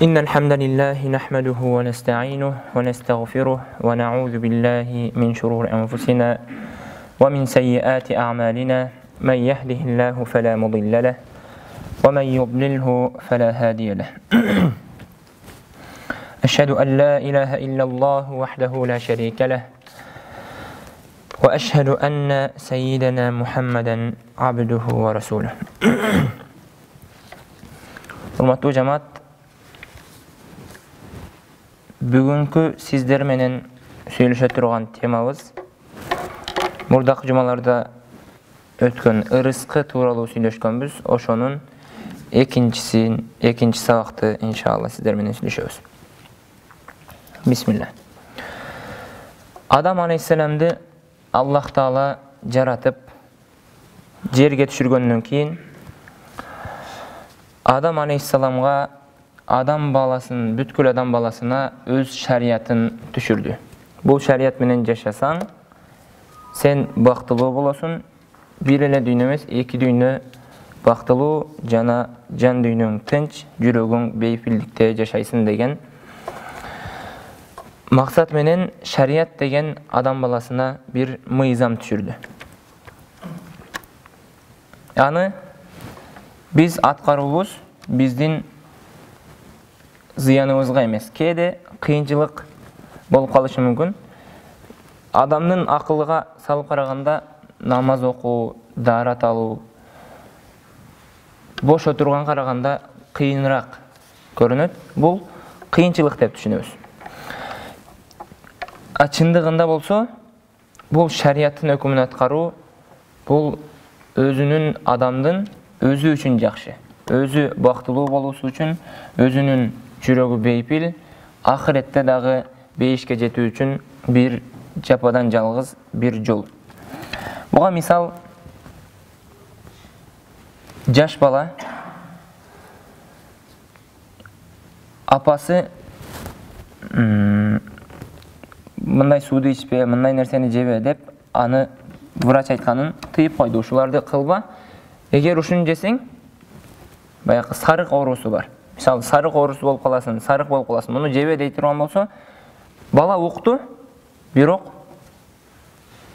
إن الحمد لله نحمده ونستعينه ونستغفره ونعوذ بالله من شرور أنفسنا ومن سيئات أعمالنا من يهده الله فلا مضل له ومن يضلله فلا هادي له أشهد أن لا إله إلا الله وحده لا شريك له وأشهد أن سيدنا محمدا عبده ورسوله. Hurmatly cemaat, bugünkü sizler menen söylüşe turgan temabız murdaki jumalarda ötkön ırıskı tuuralı söylöşkönbüz. Oşonun ekinci sabakты inşallah sizler menen söylüşöbüz. Bismillah. Adam aleyhisselamды Allah Taala jaratıp jerge düşürgöndөн keyin Adam aleyhisselamga adam balasının, bütkül adam balasına öz şariatın düşürdü. Bu şariat menen yaşasan, sen baktılуу bolasun. Bir ele düýnü emes, iki düýnü baktılуу jana jan düýnüň tınç, jürögüň beýpillikte yaşaysın degen maksat menen şariat degen adam balasına bir mıyzam düşürdü. Yani biz atkarubuz bizdin ziyanımızga emes. Kede kıyınçılık bolup kalışı mümkün. Adamdın akıllıga salıp karaganda namaz oku, daarat aluu, boş oturgan karaganda kıyınrak görünöt. Bul kıyınçılık dep düşünөбүз. Çındыгында bolsa, bul şariatın hökümünü atkaruu, bul özünün adamdın özü üçün jakşı. Özü baktılуу bolusu üçün, özünün jürögü beýpil, ahirette dagı beýişke jetүү üçün bir japadan жалгыз bir jol. Buga misal jaş bala apası mындай suudu içpe, mындай nersени jebe dep аны vraç aytkanын tıyıp koydu. Uşulardı kılba. Eger uşunu jesең, bayakı sarık orusu var. Misal sarık orusu bolup kalasın, sarık bolup kalasın. Bunu jebe dей турган bolsa, bala uktu, birok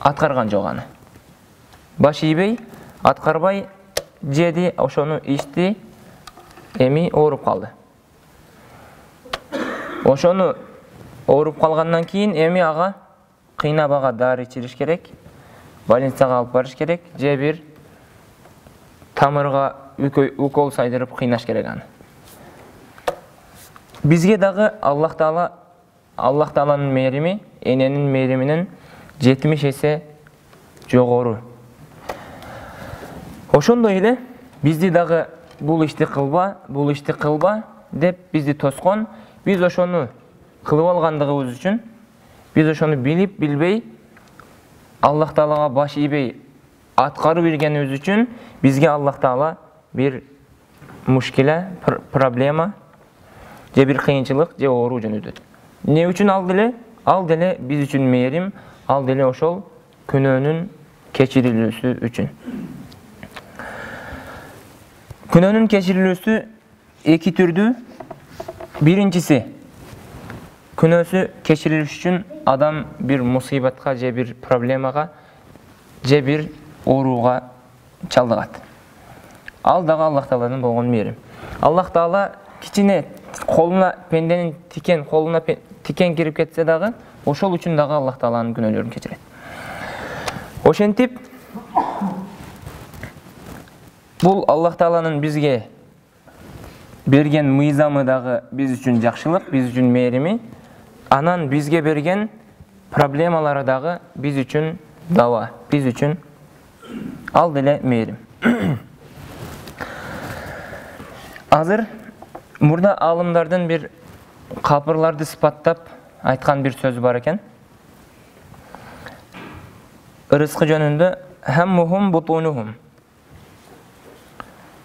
atkargan jok аны. Baş iýbей, atkarbay jedi, oşonu içti, emi orup kaldı. Oşonu orup kalgandan keyin emi aga kıynap aga dары içiriş kerek, больницага alıp barış kerek, je bir tamırga ukol saydırıp kıynaş kerek аны. Bizge dagı Allah Taala'nın mehrimi, enenin mehriminin 70 есе jogoru. Oşondo ele bizdi dagı bul işti kılba dep bizdi toskon. Biz oşonu kılıp algandыгыбыз üçün, biz oşonu bilip bilbey Allah Taala'ga baş iýbey atkarı bergenimiz üçün bizge Allah Taala bir muşkile, problema, je bir kıyınçılık, je oru jönötөт. Ne üçün al dele biz üçün mehrim, al dele oşol künönün keçirilүүsü üçün. Künönün keçirilүүsü iki türdü. Birincisi, künösü keçiriliş üçün adam bir musibatka, je bir problemaga, je bir oruğa çaldygat. Al dagı Allah Taala'nın bolgon mehrim. Allah Taala kiçine koluna pendenin koluna tiken kirip ketse dagı, oşol üçün dagı Allah Taala'nın günölörün keçiret. Oşentip bul Allah Taala'nın bizge bergen mıyzamı dagı biz üçün jakşılık, biz üçün mehrimi, anan bizge bergen problemaları dagı biz üçün dawa, biz üçün al dele mehrim. Azır burada alımlardan bir kapırlardı sıpattap aytkan bir söz var eken. Irıskı jönündө hammuhum butunuhum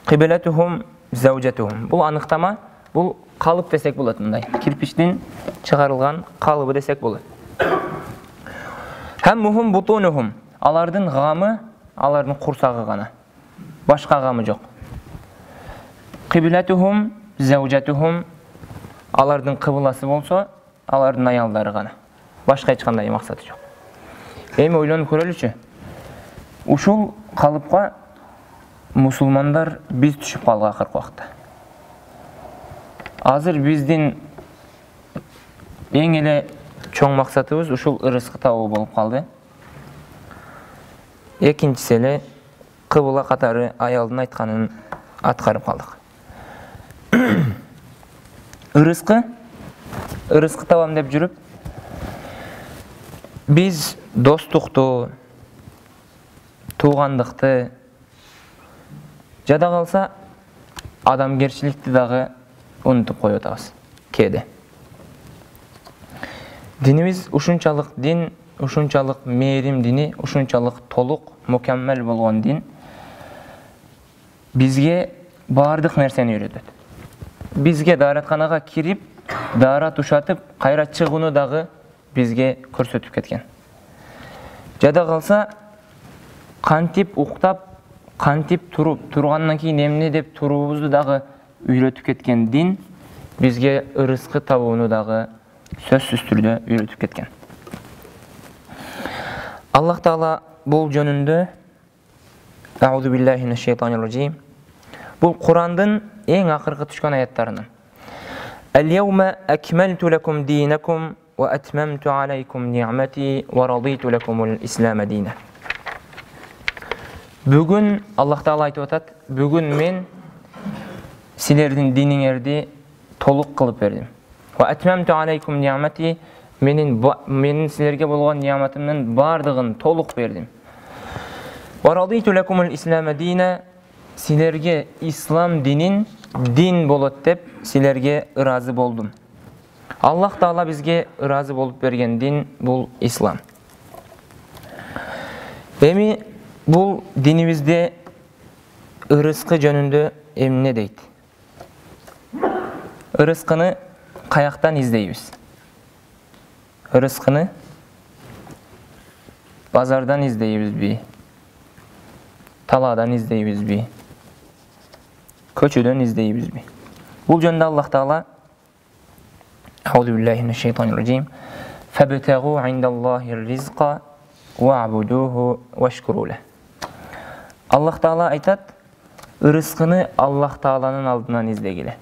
qibletuhum zawjatuhum. Bu anıktama, bu kalıp desek bulatınday. Kirpiçten çıkarılgan kalıbı desek bulat. Hammuhum butunuhum. Alardın gamı, alardın kursağı gana. Başka gamı jok. Qibletuhum zawjatuhum. алардын кыбыласы болсо, алардын аялдары гана. Башка эч кандай максаты жок. Эми ойлонуп көрөлүчү. Ушул калыпка мусулмандар биз түшүп калган акыркы убакта. Азыр биздин эң эле чоң максатыбыз ушул ырыскы табуу болуп калды. Экинчиси эле кыбыла катары аялдын айтканын аткарып калдык. Ырыскы табам деп жүрүп, биз достукту, туугандыкты, жада калса адамгерчиликти дагы унутуп коюп атабыз кээде. Динибиз ушунчалык дин, ушунчалык мээрим дини, ушунчалык толук, мукаммал болгон дин бизге баардык нерсени үйрөтөт. Бизге дааратканага кирип, даарат ушатып, кайра чыгууну дагы бизге көрсөтүп кеткен. Жада калса кантип уктап, кантип туруп, тургандан кийин эмне деп туруубузду дагы үйрөтүп кеткен дин бизге ырыскы табууну дагы сөзсүз түрдө үйрөтүп кеткен. Аллах Таала бул жөнүндө Аузу биллахи минаш шайтанир раджим. Бул Курандын эң акыркы түшкөн аяттарынан. Ал-яума акмалту лакум динакум ва атмамту алейкум ни'мати ва радиту лакумул ислама дина. Бүгүн Аллах Таала айтып атат, бүгүн мен силердин диниңерди толук кылып бердим. Ва атмамту алейкум ни'мати, менин силерге болгон ни'матымдын бардыгын толук бердим. Ва радиту лакумул ислама дина, силерге ислам динин дин болот деп силерге ыраазы болдум. Аллах Таала бизге ыраазы болуп берген дин бул ислам. Эми бул динибизде ырыскы жөнүндө эмне дейт? Ырыскыны каяктан издейбиз? Ырыскыны базардан издейбизби? Талаадан издейбизби? Көчөдөн издейбизби? Бул жөнүндө Аллах Таала Аузу биллахи минаш шайтанир раджим. Фабтагу индаллахир ризқа ва'будуху вашкуру лах. Аллах Таала айтат, ырыскыны Аллах Тааланын алдынан издегиле.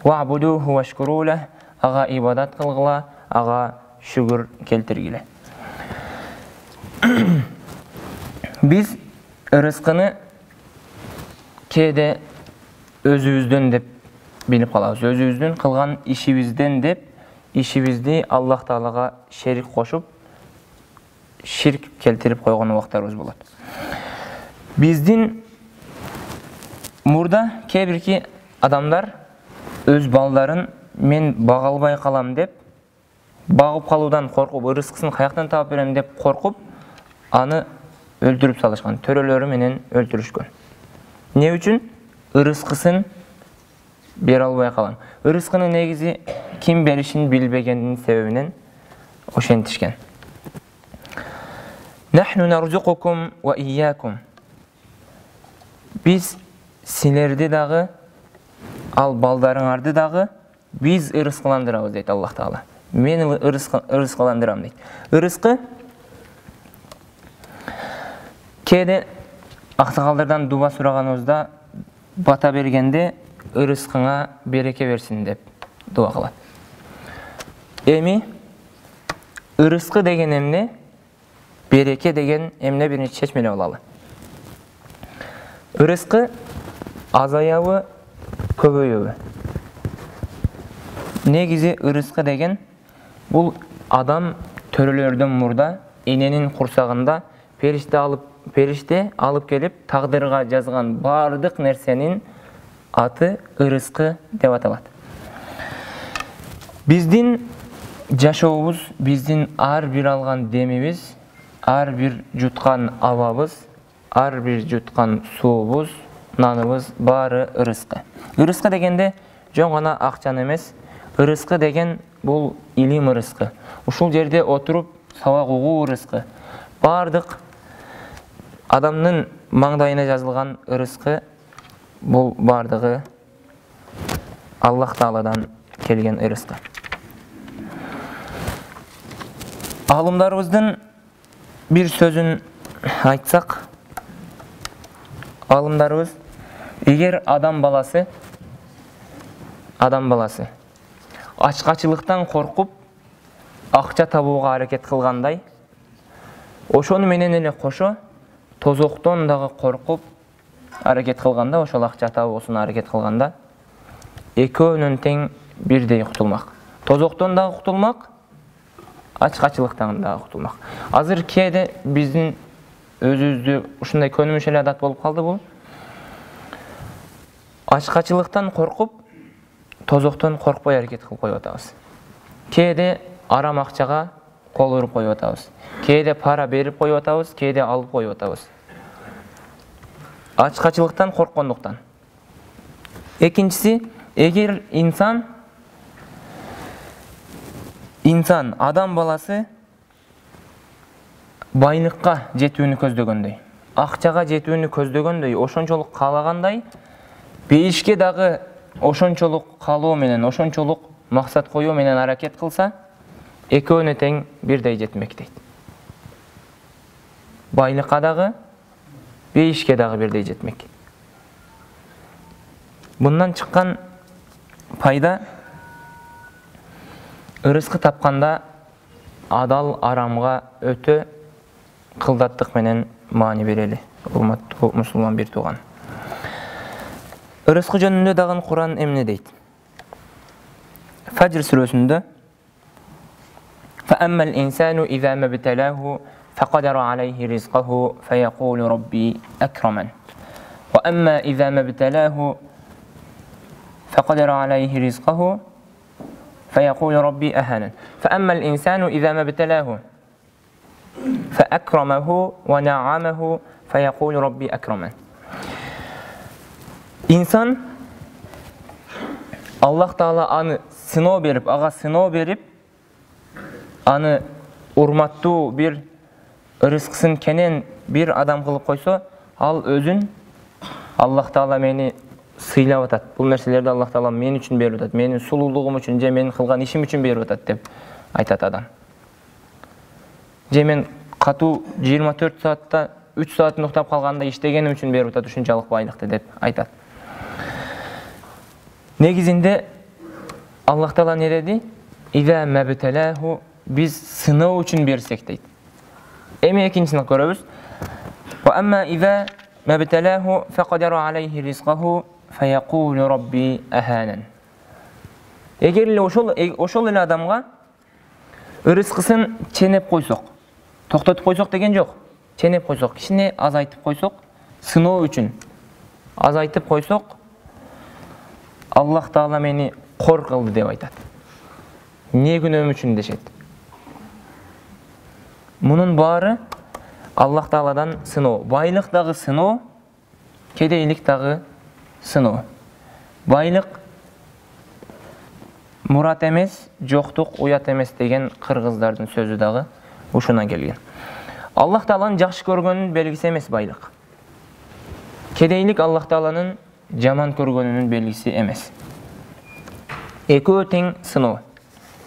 Ва'будуху вашкуру лах, ага ибадат кылгыла, ага шүгүр келтиргиле. Биз ырыскыны кээде өзүбүздөн деп билип калабыз. Өзүбүздүн кылган ишибизден деп ишибизди Аллах Таалага шерик кошуп, ширк келтирип койгон убактарыбыз болот. Биздин мурда кээ-бирки адамдар өз балдарын мен бага албай калам деп, багып калуудан коркуп, ырыскысын каяктан таап берем деп коркуп, аны өлтүрүп салышкан, төрөлөрү менен өлтүрүшкөн. Не үчүн? Ырыскысын бере албай калам. Ырыскыны негизи ким беришин билбегендин себебинен ошентишкен. Нахну нарзукукум ва iyyakum. Биз силерди дагы, ал балдарыңарды дагы биз ырыскыландырабыз дейт Аллах Таала. Мен ырыскыландырам дейт. Ырыскы кээде аксакалдардан дуба сураганыбызда бата бергенде ырыскыңа береке берсин деп дуа кылат. Эми ырыскы деген эмне? Береке деген эмне? Биринчи чечмелеп алалы. Ырыскы азаябы, көбөйөбү? Негизи ырыскы деген бул адам төрөлөрдөн мурда эненин курсагында периште алып келип тагдырга жазган бардык нерсенин аты ырыскы деп аталат. Биздин жашообуз, биздин ар бир алган демибиз, ар бир жуткан абабыз, ар бир жуткан суубуз, наныбыз баары ырыскы. Ырыскы дегенде жөн гана акчаны эмес, ырыскы деген бул илим ырыскы. Ушул жерде отуруп сабак угуу ырыскы. Бардык адамдын маңдайына жазылган ырыскы бул бардыгы Аллах Тааладан келген ырыскы. Алымдарыбыздың bir sözün айтсақ, алымдарыбыз, егер адам баласы ашқачылықтан қорқып, ақша табуға әрекет қылғандай, ошону менен эле кошо тозоктон дагы коркуп аракет кылганда, ошол акча табуусуна аракет кылганда экөөнүн тең бирдей кутулмак. Тозоктон дагы кутулмак, ачкачылыктан дагы кутулмак. Азыр кээде биздин өзүбүздү ушундай көнүмүш эле адат болуп калды бул. Ачкачылыктан коркуп, тозоктон коркпой аракет кылып коюп атабыз. Кээде арам акчага кол уруп коюп атабыз. Кээде пара берип коюп атабыз, кээде алып коюп атабыз. Ачкачылыктан корккондуктан. Экинчиси, эгер инсан адам баласы байлыкка жетүүнү көздөгөндөй, акчага жетүүнү көздөгөндөй, ошончолук каалагандай, бейишке дагы ошончолук каалоо менен, ошончолук максат коюу менен аракет кылса, экөөнү тең бирдей жетмек дейт. Байлыкка дагы, бейишке дагы бирдей жетмек. Bundan чыккан пайда, ырыскы тапканда адал арамга өтө кылдаттык менен маани берели. Урматтуу мусулман бир тууган. Ырыскы жөнүндө дагы Кур'ан эмне дейт? Фаджр сүрөсүндө فأما الإنسان إذا ما ابتلاه فقدر عليه رزقه فيقول ربي أكرمن وأما إذا ما ابتلاه فقدر عليه رزقه فيقول ربي أهانن فأما الإنسان إذا ما ابتلاه فأكرمه ونعمه فيقول ربي أكرمن. İnsan Allah Taala anı sınoo berip, aga sınoo berip, anı urmattуу bir ырыскысын кенен bir адам кылып койсо, ал өзүн Аллах Таала мени сыйлап атат. Бул нерселерди Аллах Таала мен үчүн берип атат. Менин сулуулугум үчүн же менин кылган ишим үчүн берип атат деп айтат адам. Же мен катуу 24 саатта 3 саат уктап калганда иштегеним үчүн берип атат ушунчалык байлыкты деп айтат. Негизинде Аллах Таала не деди? Иза мабталаху, биз сыноо үчүн берсек дейт. Эми экинчисин көрөбүз. Ва амма иза мабталаху фақадара алейхи ризқаху фаяқулу рабби аханан. Эгер эле ошол эле адамга ырыскысын ченеп койсок, токтотуп койсок деген жок. Ченеп койсок, кичине азайтып койсок, сыноо үчүн азайтып койсок, Аллах Таала мени кор кылды деп айтат. Не күнөөм үчүн дешет. Мунун баары Аллах Тааладан сыноо. Байлык дагы сыноо, кедейлик дагы сыноо. Байлык мурат эмес, жоктук уят эмес деген кыргыздардын сөзү дагы ушунан келген. Аллах Тааланын жакшы көргөнүнүн белгиси эмес байлык. Кедейлик Аллах Тааланын жаман көргөнүнүн белгиси эмес. Экөө тең сыноо.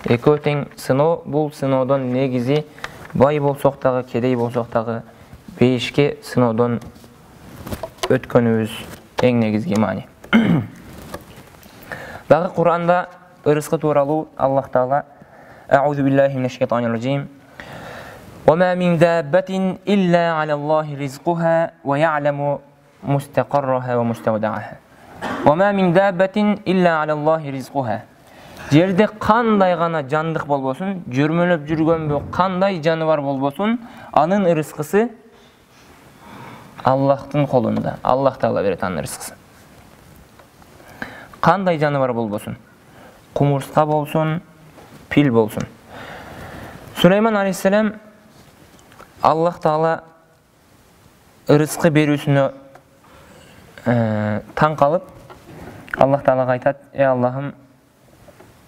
Экөө тең сыноо, бул сыноодон негизи бай болсок дагы, кедей болсок дагы бейишке сыноодон өткөнүбүз эң негизги маани. Дагы Кур'анда ырыскы тууралуу Аллах Таала А'удhu billahi minashshaytanirrajim. وما من دابة إلا على الله رزقها ويعلم مستقرها ومستودعها. وما من دابة إلا على الله رزقها. Жерде кандай гана жандык болбосун, жүрмөлөп жүргөнбү, кандай жаныбар болбосун, анын ырыскысы Аллахтын колунда. Аллах Таала берет анын ырыскысын. Кандай жаныбар болбосун, кумурска болсун, пил болсун. Сулейман алейхиссалам Аллах Таала ырыскы берүүсүнө таң калып, Аллах Таалага айтат: "Эй Аллахым,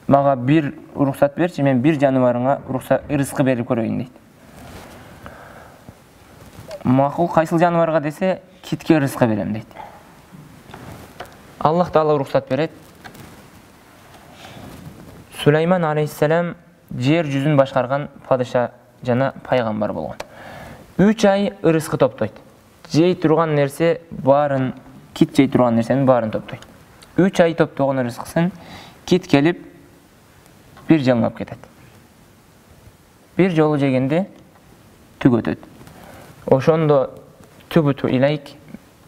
мага бир уруксат берчи, мен бир жаныбарыңа ырыскы берип көрөйүн" дейт. Макул, кайсыл жаныбарга десе, китке ырыскы берем дейт. Аллах Таала уруксат берет. Süleyman aleyhisselam жер жүзін башқарған падыша жана пайғамбар болған. 3 ай ырысқы топтойды. Жей тұрған нәрсе барын, кит жей тұрған нәрсенің барын топтойды. 3 ай топтоған ырысқысын кит келіп bir жалмап кетеді. Bir жолы жегенде түк өтеді. Ошондо түбүту илайк,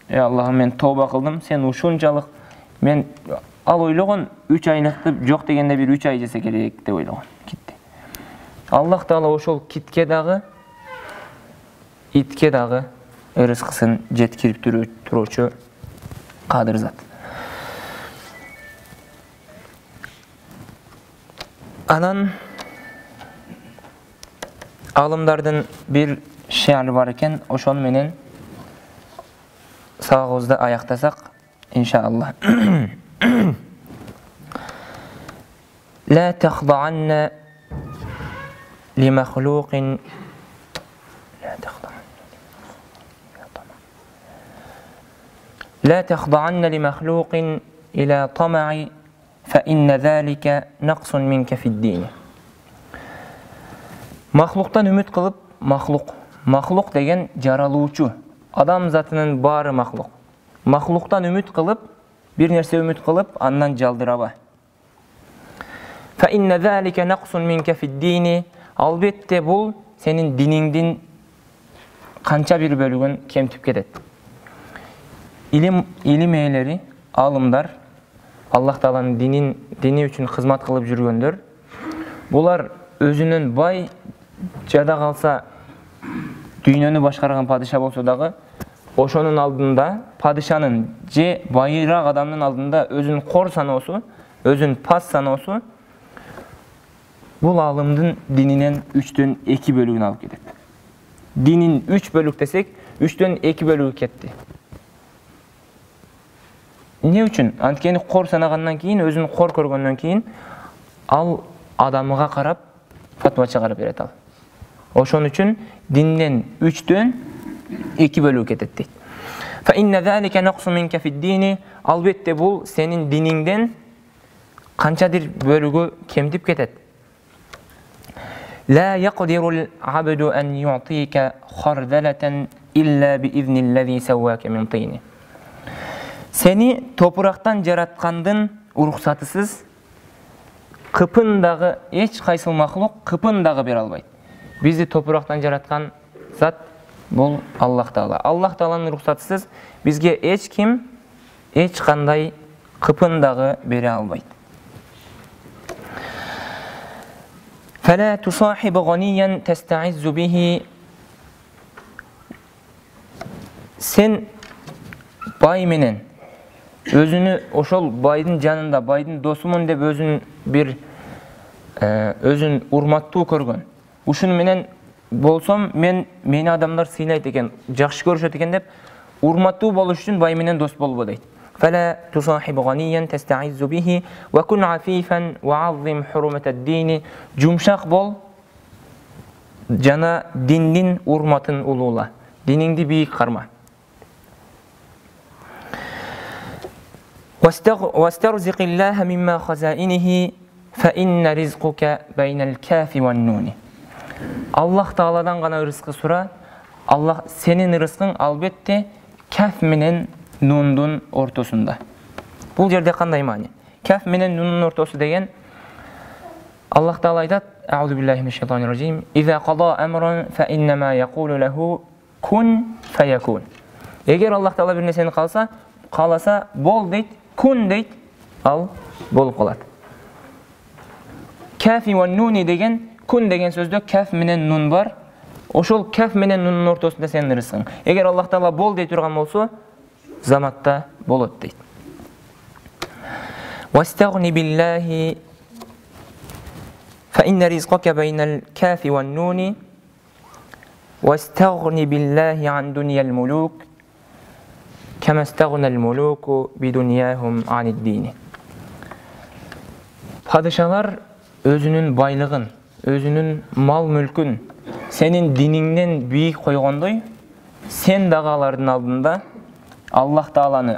Аллахым, мен тооба кылдым, сен ушунчалык мен ал ойлогон 3 айныкты жок дегенде bir 3 ай жесе керек деп ойлогон китти. Аллах Таала ошол китке дагы, итке дагы ырыскысын жеткирип туруучу кадыр зат. Анан алымдардын bir şe'ri бар экен, ошону менен сабагыбызды аяктасак иншаллах. لا تخضعن لمخلوق لا تخضعن لمخلوق إلى طمع فإن ذلك نقص منك في الدين. Махлуктан үміт қылып, махлук деген жаралуучу, адам затынын бары махлук. Махлуктан үміт қылып, bir нәрсе үміт қылып, андан жалдыраба. فإن ذلك نقص منك في الدين. Албетте бұл сенин диниңдин канча bir бөлүгүн кемтип кетет. Илим ээлери, алымдар, Аллах Тааланын дини үчүн кызмат кылып жүргөндөр, булар өзүнүн бай жада калса дүйнөнү башкарган падыша болсо дагы, ошонун алдында падышанын же байыраак адамдын алдында өзүнүн кор саноосу, өзүнүн пас саноосу бул алымдын дининен 3төн 2 бөлүгүн алып кетет. Динин 3 бөлүк десек, 3төн 2 бөлүгү кетти. Не үчүн? Анткени кор санагандан кийин, өзүнүн кор көргөндөн кийин, ал адамыга карап фатва чыгарып берет ал. Ошон үчүн динден 3төн 2 бөлүгү кетет дейт. Fa inna zalika naqsun minka fi ad-din. Албетте бул сенин диниңден канчадыр бөлүгү кемтип кетет. لا يقدر العبد أن يعطيك خردلة إلا بإذن الذي سواك من طين. Seni topurактан жараткандын уруксатысыз кыпын дагы эч кайсыл махлук кыпын дагы бере албайт. Бизди топурактан жараткан зат бул Аллах Таала. Аллах Тааланын уруксатысыз бизге эч ким эч кандай кыпын дагы бере албайт. فلا تصاحب غنيا تستعز به. Sen бай менен өзүнү ошол байдын жанында, байдын досумун деп өзүн урматтуу көргөн. Ушуну менен болсом мени адамдар сыйлайт экен, жакшы көрүшөт экен деп урматтуу болуш үчүн бай менен дос болбо дейт. فلا تصاحب غنيا تستعز به وكن عفيفا وعظم حرمة الدين. Жумшак бол жана диндин урматын улуула. Диниңди бийик карма. واسترزق الله مما خزائنه فإن رزقك بين الكاف والنون. Аллах Тааладан гана ырыскы сура. Аллах сенин ырыскың албетте каф менен нундун ортосунда. Бул жерде кандай маани? Каф менен нундун ортосу деген Аллах Таала айтат: "Аузу биллахи минаш шайтанир ражим. Иза қада амран фа иннама якулу лаху кун фаякун." Эгер Аллах Таала бир нерсени кааласа, бол дейт, кун дейт, ал болуп калат. Кафи ва нуни деген, кун деген сөздө каф менен нун бар. Ошол каф менен нунун ортосунда сенин ырыскың. Эгер Аллах Таала бол дей турган болсо, заматта болот дейт. Вастагни биллахи фа инна ризқака байнал кафи ван нуни вастагни биллахи ан дуньял мулук кама стагнал мулуку би дуньяхум анид дини. Падышалар өзүнүн байлыгын, өзүнүн мал мүлкүн сенин диниңден бийик койгондой, сен дагы алардын алдында Аллах Тааланы